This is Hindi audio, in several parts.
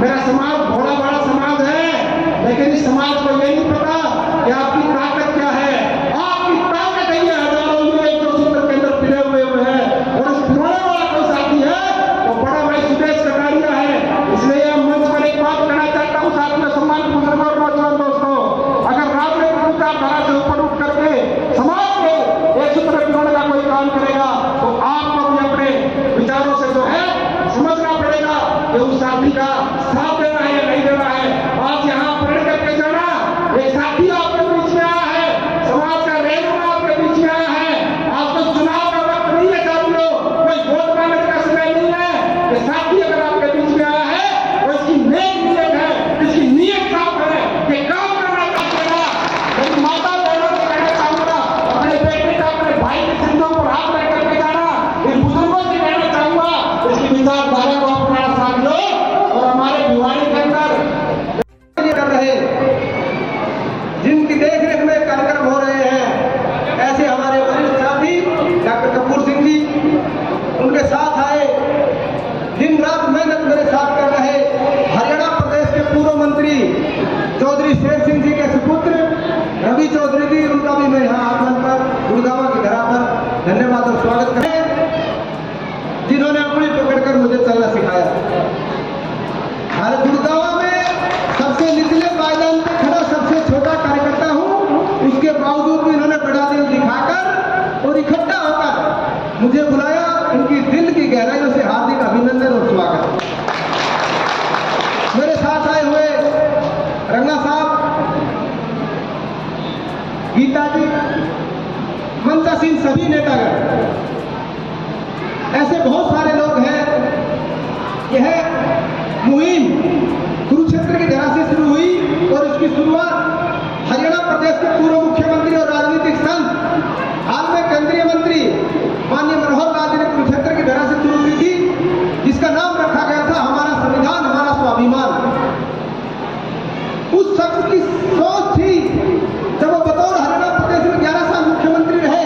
मेरा समाज भोला भाला समाज है, लेकिन इस समाज को ये नहीं पता कि आपकी ताकत क्या है। आपकी ताकत है ये हजारों युवक जो सूत्र के अंदर पिले हुए हैं, और उस पिलाने वाला कोई साथी है वो बड़ा भाई सुदेश कटारिया है। इसलिए यह मंच पर एक बात कहना चाहता हूँ साथ में सम्मान बुजुर्गों और नौजवान दोस्तों, अगर राजनीतिक विचारधारा से ऊपर उठ करके समाज को एक सूत्र पिलाने का कोई काम करेगा तो आपको भी अपने विचारों से जो है समझना पड़ेगा कि उस साथी का साथ देना है या नहीं देना है। आज यहाँ प्रण करके जाना, एक साथी आपके बीच में आया है, समाज का रहनुमा आपके बीच में आया है। आज तो चुनाव का वक्त नहीं है साथियों, कोई वोट मांगने का समय नहीं है। ये साथी अगर आपके बीच में आया है तो इसकी नेक नीयत है, इसकी नीयत साफ है, ये काम करना चाहेगा। लेकिन माता बहनों को कहना चाहूंगा, अपने बेटे का अपने भाई के सिंधु पर हाथ रख करके जाना, इन बुजुर्गों से कहना चाहूंगा इसकी विचारधारा को अपनाना साथियों। और हमारे भिवानी के अंदर कर रहे जिनकी देखरेख में कार्यक्रम हो रहे हैं, ऐसे हमारे वरिष्ठ साथी डॉक्टर कपूर सिंह जी, उनके साथ आए दिन रात मेहनत मेरे साथ कर रहे हरियाणा प्रदेश के पूर्व मंत्री चौधरी शेर सिंह जी के सुपुत्र रवि चौधरी जी, उनका भी मैं यहाँ आगमन पर गुड़गांव की धरा पर धन्यवाद और स्वागत करें, जिन्होंने अपनी पकड़कर मुझे चलना सिखाया। हर गुड़गांव में सबसे निचले पायदान पर खड़ा सबसे छोटा कार्यकर्ता हूं, उसके बावजूद भी इन्होंने बड़ा दिल दिखाकर और इकट्ठा होकर मुझे बुलाया। इनकी दिल की गहराइयों से हार्दिक अभिनंदन और स्वागत। मेरे साथ आए हुए रंगा साहब, गीता जी, ममता सिंह, सभी नेतागण, ऐसे बहुत सारे लोग हैं। यह मुहिम कुरुक्षेत्र की धरा से शुरू हुई और इसकी शुरुआत हरियाणा प्रदेश के पूर्व मुख्यमंत्री और राजनीतिक संत, हाल में केंद्रीय मंत्री माननीय मनोहर लाल जी ने कुरुक्षेत्र की धरा से शुरू की थी, जिसका नाम रखा गया था हमारा संविधान हमारा स्वाभिमान। उस शख्स की सोच थी जब वो बतौर हरियाणा प्रदेश में 11 साल मुख्यमंत्री रहे,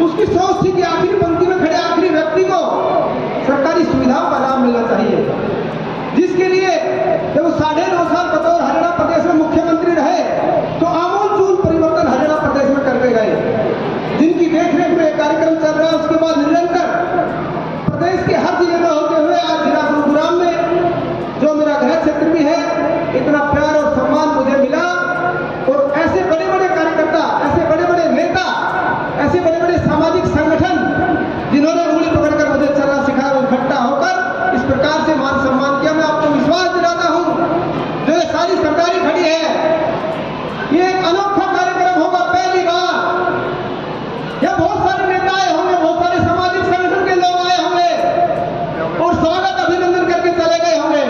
उसकी सोच थी कि आखिरी पंक्ति में खड़े आखिरी व्यक्ति को सरकारी सुविधाओं का लाभ मिलना चाहिए, जिसके लिए जब वो 9.5 साल बतौर हरियाणा प्रदेश में मुख्यमंत्री रहे तो आमूल परिवर्तन हरियाणा प्रदेश में करते गए। जिनकी देखरेख में कार्यक्रम चल रहा है, उसके बाद निरंतर प्रदेश के हर जिले में होते हुए आज जिला गुरुग्राम में जो मेरा गृह क्षेत्र भी है, इतना प्यार और सम्मान मुझे मिला। और ऐसे बड़े बड़े कार्यकर्ता, ऐसे बड़े बड़े नेता, ऐसे बड़े बड़े सामाजिक संगठन जिन्होंने उंगली पकड़कर मुझे चलना सिखाया, इकट्ठा होकर इस प्रकार से मान सम्मान किया। मैं आपको विश्वास दिलाता हूं, जो ये सारी सरकारें खड़ी है, ये एक अनोखा कार्यक्रम होगा, पहली बार। यह बहुत सारे नेता आए होंगे, बहुत सारे सामाजिक संगठन के लोग आए होंगे और स्वागत अभिनंदन करके चले गए होंगे,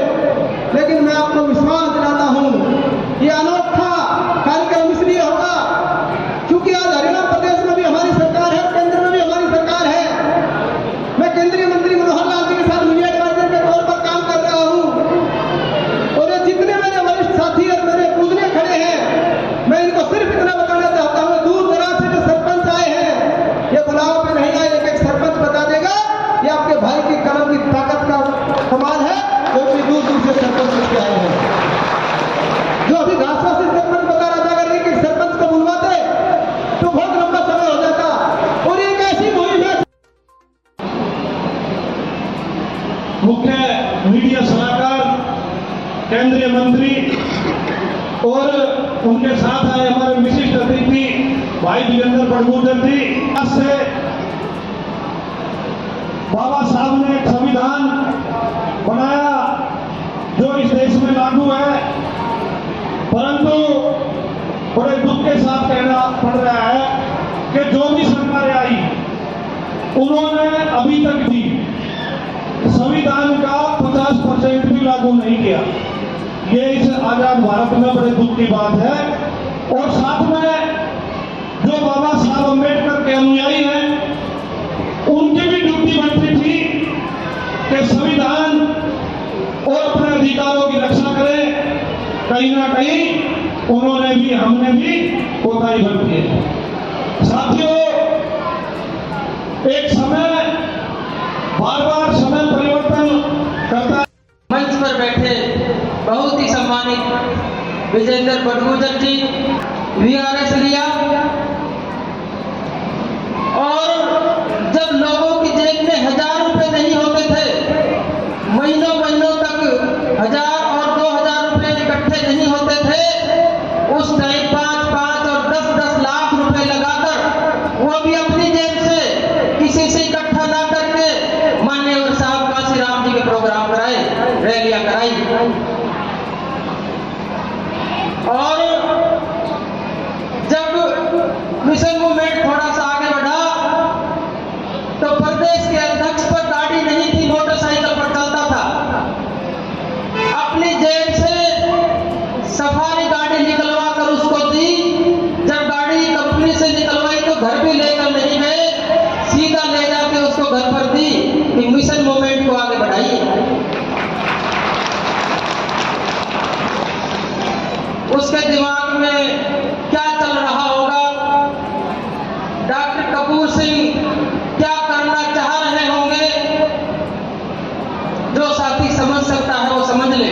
लेकिन मैं आपको विश्वास दिलाता हूं, ये अनोखा कार्यक्रम इसलिए होगा क्योंकि आज हरियाणा प्रदेश में भी हमारी सरकार है, केंद्र में भी हमारी सरकार है। मैं केंद्रीय मंत्री मनोहर लाल जी के साथ मीडिया एडवाइजर के तौर पर काम कर रहा हूं, और ये जितने मेरे वरिष्ठ साथी और मेरे पूजने खड़े हैं, मैं इनको सिर्फ इतना बताना चाहता हूं, दूर दराज से जो सरपंच आए हैं, ये बुलाव पे नहीं आए, एक सरपंच बता देगा ये आपके भाई की कलम की ताकत का कमाल है, जो कि दूर दूर से सरपंच आए हैं। जो अभी घासवा से सरपंच बता रहा था, अगर एक सरपंच को बुलवाते तो बहुत लंबा समय हो जाता, और एक ऐसी मुहिम है। मुख्य मीडिया सलाहकार, केंद्रीय मंत्री और उनके साथ आए हमारे विशिष्ट अतिथि भाई विजेंद्र बड़गुजर जी, से बाबा साहब ने एक संविधान बनाया जो इस देश में लागू है, परंतु बड़े दुख के साथ कहना पड़ रहा है कि जो भी सरकारें आई उन्होंने अभी तक भी संविधान का 50% भी लागू नहीं किया। ये इस आजाद भारत में बड़े दुख की बात है। और साथ में जो बाबा साहब अम्बेडकर के अनुयायी हैं, उनकी भी ड्यूटी बनती थी कि संविधान और अपने अधिकारों की रक्षा करें। कहीं ना कहीं उन्होंने भी, हमने भी कोताही बरती है। साथियों, एक समय बार बार समय परिवर्तन करता। मंच पर बैठे बहुत ही सम्मानित विजेंद्र बड़गुजर जी वीआरएस लिया। और जब लोगों की जेब में 1000 रुपए नहीं होते थे, महीनों महीनों तक 1000 और 2000 रुपए इकट्ठे नहीं होते थे, उस टाइम 5-5 और 10-10 लाख रुपए लगाकर, वो भी अपनी जेब से किसी से इकट्ठा ना करके, मान्यवर साहब काशीराम जी के प्रोग्राम कराए, रैलियां कराई। और जब मिशन मूवमेंट थोड़ा सा आगे बढ़ा तो प्रदेश के अध्यक्ष पर गाड़ी नहीं थी, मोटरसाइकिल पर चलता था। अपनी जेब से सफारी गाड़ी निकलवा कर उसको दी। जब गाड़ी कंपनी से निकलवाई तो घर भी लेकर नहीं गए, सीधा ले जाके उसको घर पर दी कि मिशन मूवमेंट को आगे बढ़ाइए। उसके दिमाग में क्या चल रहा होगा, डॉक्टर कपूर सिंह क्या करना चाह रहे होंगे, जो साथी समझ सकता है वो समझ ले।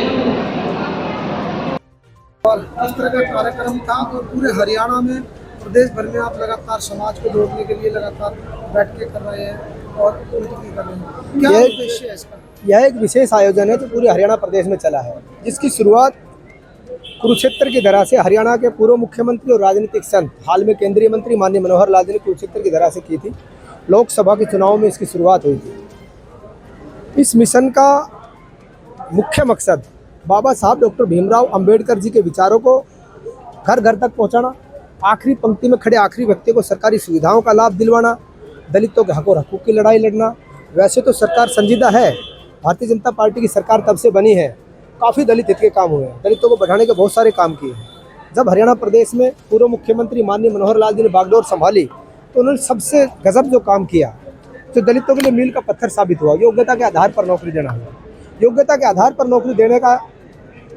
और इस तरह का कार्यक्रम था और पूरे हरियाणा में, प्रदेश भर में आप लगातार समाज को जोड़ने के लिए लगातार बैठ के कर रहे हैं और मीटिंग कर रहे हैं। क्या उद्देश्य है इसका? यह एक विशेष आयोजन है जो पूरे हरियाणा प्रदेश में चला है, जिसकी शुरुआत कुरुक्षेत्र की धरा से हरियाणा के पूर्व मुख्यमंत्री और राजनीतिक संत, हाल में केंद्रीय मंत्री माननीय मनोहर लाल जी ने कुरुक्षेत्र की धरा से की थी। लोकसभा के चुनाव में इसकी शुरुआत हुई थी। इस मिशन का मुख्य मकसद बाबा साहब डॉक्टर भीमराव अंबेडकर जी के विचारों को घर घर तक पहुंचाना, आखिरी पंक्ति में खड़े आखिरी व्यक्ति को सरकारी सुविधाओं का लाभ दिलवाना, दलितों के हक और हकूक़ की लड़ाई लड़ना। वैसे तो सरकार संजीदा है, भारतीय जनता पार्टी की सरकार तब से बनी है, काफ़ी दलित हित के काम हुए हैं, दलितों को बढ़ाने के बहुत सारे काम किए हैं। जब हरियाणा प्रदेश में पूर्व मुख्यमंत्री माननीय मनोहर लाल जी ने बागडोर संभाली तो उन्होंने सबसे गजब जो काम किया, जो दलितों के लिए मील का पत्थर साबित हुआ, योग्यता के आधार पर नौकरी देना हुआ। योग्यता के आधार पर नौकरी देने का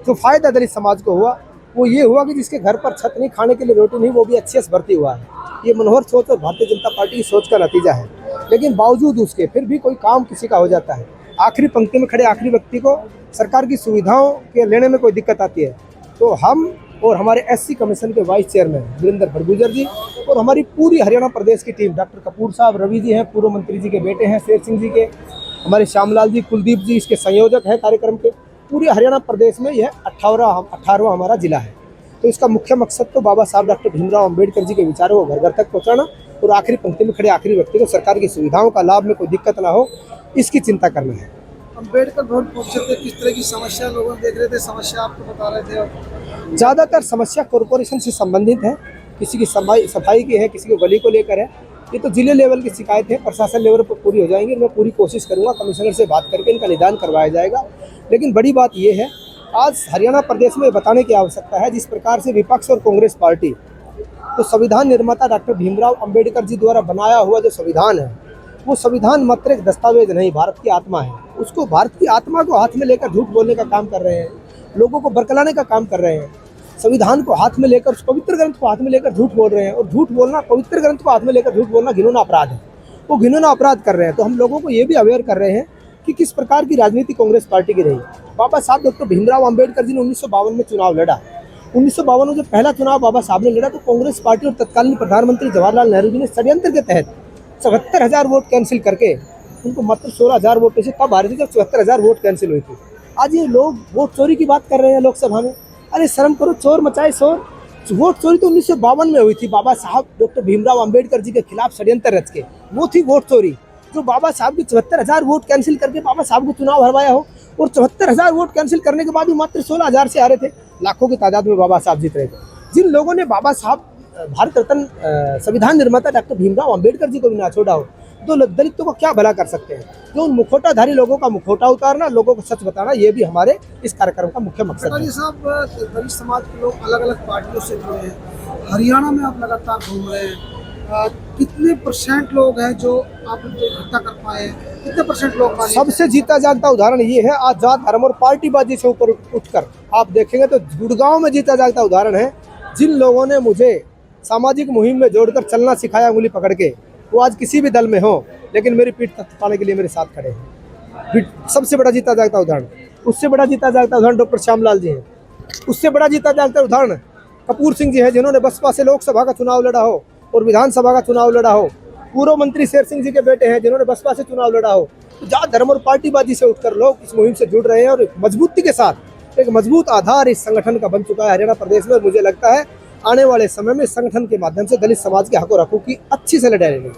जो फायदा दलित समाज को हुआ वो ये हुआ कि जिसके घर पर छत नहीं, खाने के लिए रोटी नहीं, वो भी अच्छे से भर्ती हुआ है। ये मनोहर सोच और भारतीय जनता पार्टी की सोच का नतीजा है। लेकिन बावजूद उसके फिर भी कोई काम किसी का हो जाता है, आखिरी पंक्ति में खड़े आखिरी व्यक्ति को सरकार की सुविधाओं के लेने में कोई दिक्कत आती है, तो हम और हमारे एससी कमीशन के वाइस चेयरमैन वीरेंद्र बड़गुजर जी और हमारी पूरी हरियाणा प्रदेश की टीम, डॉक्टर कपूर साहब, रवि जी हैं, पूर्व मंत्री जी के बेटे हैं, शेर सिंह जी के, हमारे श्यामलाल जी, कुलदीप जी इसके संयोजक हैं कार्यक्रम के। पूरे हरियाणा प्रदेश में यह 18वां हमारा जिला है। तो इसका मुख्य मकसद तो बाबा साहब डॉक्टर भीमराव अंबेडकर जी के विचारों को घर घर तक पहुँचाना और आखिरी पंक्ति में खड़े आखिरी व्यक्ति को सरकार की सुविधाओं का लाभ में कोई दिक्कत ना हो, इसकी चिंता करना है। अम्बेडकर भवन पूछते थे किस तरह की समस्या लोगों देख रहे थे, समस्या आपको बता रहे थे। और ज़्यादातर समस्या कॉरपोरेशन से संबंधित है, किसी की सफाई की है, किसी को गली को लेकर है। ये तो जिले लेवल की शिकायत है, प्रशासन लेवल पर पूरी हो जाएंगी। मैं पूरी कोशिश करूंगा, कमिश्नर से बात करके इनका निदान करवाया जाएगा। लेकिन बड़ी बात ये है, आज हरियाणा प्रदेश में बताने की आवश्यकता है, जिस प्रकार से विपक्ष और कांग्रेस पार्टी तो संविधान निर्माता डॉक्टर भीमराव अंबेडकर जी द्वारा बनाया हुआ जो संविधान है, वो संविधान मात्र एक दस्तावेज नहीं, भारत की आत्मा है। उसको भारत की आत्मा को हाथ में लेकर झूठ बोलने का काम कर रहे हैं, लोगों को बरकलाने का काम कर रहे हैं। संविधान को हाथ में लेकर, उस पवित्र ग्रंथ को हाथ में लेकर झूठ बोल रहे हैं। और झूठ बोलना, पवित्र ग्रंथ को हाथ में लेकर झूठ बोलना घिनौना अपराध है, वो घिनौना अपराध कर रहे हैं। तो हम लोगों को ये भी अवेयर कर रहे हैं कि किस प्रकार की राजनीति कांग्रेस पार्टी की रही। बाबा साहब डॉक्टर भीमराव अंबेडकर जी ने 1952 में चुनाव लड़ा। 1952 में जो पहला चुनाव बाबा साहब ने लड़ा, तो कांग्रेस पार्टी और तत्कालीन प्रधानमंत्री जवाहरलाल नेहरू जी ने षड्यंत्र के तहत 77,000 वोट कैंसिल करके उनको मात्र 16,000 वोट से तब हारे थे जब 74,000 वोट कैंसिल हुई थी। आज ये लोग वोट चोरी की बात कर रहे हैं लोकसभा में। अरे शर्म करो, चोर मचाए शोर। वोट चोरी तो 1952 में हुई थी, बाबा साहब डॉक्टर भीमराव अंबेडकर जी के खिलाफ षड्यंत्र रच के, वो थी वोट चोरी। जो बाबा साहब की 74,000 वोट कैंसिल करके बाबा साहब को चुनाव हरवाया हो, और 74,000 वोट कैंसिल करने के बाद भी मात्र 16,000 से हारे थे। लाखों की तादाद में बाबा साहब जीत रहे थे। जिन लोगों ने बाबा साहब भारत रत्न संविधान निर्माता डॉक्टर भीमराव अंबेडकर जी को भी ना छोड़ा हो, तो दलितों को क्या भला कर सकते हैं। जो उन मुखौटाधारी लोगों का मुखौटा उतारना, लोगों को सच बताना, ये भी हमारे इस कार्यक्रम का मुख्य मकसद है। साहब, दलित समाज के लोग अलग अलग पार्टियों से जुड़े हैं, हरियाणा में आप लगातार घूम रहे हैं, कितने परसेंट लोग हैं जो आप इकट्ठा कर पाए हैं? कितने परसेंट लोग? सबसे जीता जागता उदाहरण ये है, आज जात धर्म और पार्टीबाजी से ऊपर उठकर आप देखेंगे तो गुड़गांव में जीता जागता उदाहरण है। जिन लोगों ने मुझे सामाजिक मुहिम में जोड़कर चलना सिखाया उंगली पकड़ के, वो आज किसी भी दल में हो, लेकिन मेरी पीठ तक पाने के लिए मेरे साथ खड़े हैं। सबसे बड़ा जीता जागता उदाहरण। उससे बड़ा जीता जागता उदाहरण डॉक्टर श्यामलाल जी हैं, उससे बड़ा जीता जागता उदाहरण कपूर सिंह जी हैं, जिन्होंने बसपा से लोकसभा का चुनाव लड़ा हो और विधानसभा का चुनाव लड़ा हो। पूर्व मंत्री शेर सिंह जी के बेटे हैं, जिन्होंने बसपा से चुनाव लड़ा हो। तो जहाँ धर्म और पार्टीबाजी से उठकर लोग इस मुहिम से जुड़ रहे हैं और मजबूती के साथ एक मजबूत आधार इस संगठन का बन चुका है हरियाणा प्रदेश में। और मुझे लगता है आने वाले समय में इस संगठन के माध्यम से दलित समाज के हकों रखों की अच्छी से लड़ाई लड़ेगी।